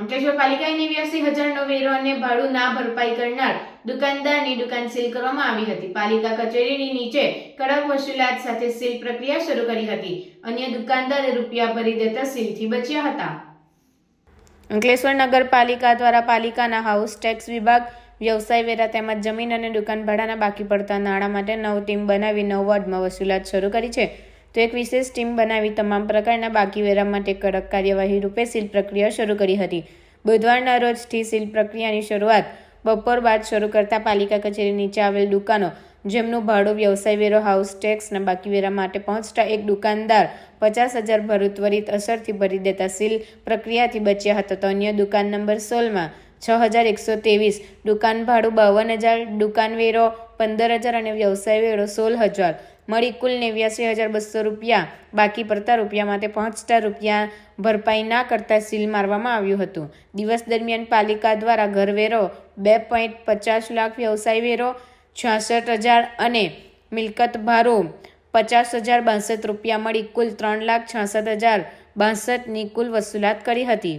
અંકલેશ્વર પાલિકાએ 89,000નો વેરો અને ભાડું ના ભરપાઈ કરનાર દુકાનદારની દુકાન સીલ કરવામાં આવી હતી। પાલિકા કચેરીની નીચે કડક વસૂલાત સાથે સીલ પ્રક્રિયા શરૂ કરી હતી। અન્ય દુકાનદારે રૂપિયા ભરી દેતા સીલથી બચ્યા હતા। અંકલેશ્વર નગરપાલિકા દ્વારા પાલિકાના હાઉસ ટેક્સ વિભાગ, વ્યવસાય વેરા તેમજ જમીન અને દુકાન ભાડાના બાકી પડતા નાણાં માટે 9 ટીમ બનાવી 9 વોર્ડમાં વસૂલાત શરૂ કરી છે। તો એક વિશેષ ટીમ બનાવી તમામ પ્રકારના બાકી વેરા માટે કડક કાર્યવાહી રૂપે સીલ પ્રક્રિયા શરૂ કરી હતી। બુધવારના રોજથી સીલ પ્રક્રિયાની શરૂઆત બપોર બાદ શરૂ કરતા પાલિકા કચેરી નીચે આવેલ દુકાનો જેમનું ભાડું, વ્યવસાય વેરો, હાઉસ ટેક્સના બાકી વેરા માટે પહોંચતા એક દુકાનદાર 50,000 ભાડું ત્વરિત અસરથી ભરી દેતા સીલ પ્રક્રિયાથી બચ્યા હતા। તો અન્ય દુકાન નંબર 16માં 6,123, દુકાન ભાડું 52,000, દુકાન વેરો 15,000 અને વ્યવસાય વેરો 16,000 મળી કુલ 89,200 રૂપિયા બાકી પડતા રૂપિયા માટે પહોંચતા રૂપિયા ભરપાઈ ના કરતા સીલ મારવામાં આવ્યું હતું। દિવસ દરમિયાન પાલિકા દ્વારા ઘરવેરો 2.50 લાખ, વ્યવસાય વેરો 66,000 અને મિલકત ભાડું 50,062 રૂપિયા મળી કુલ 3,66,062ની કુલ વસૂલાત કરી હતી।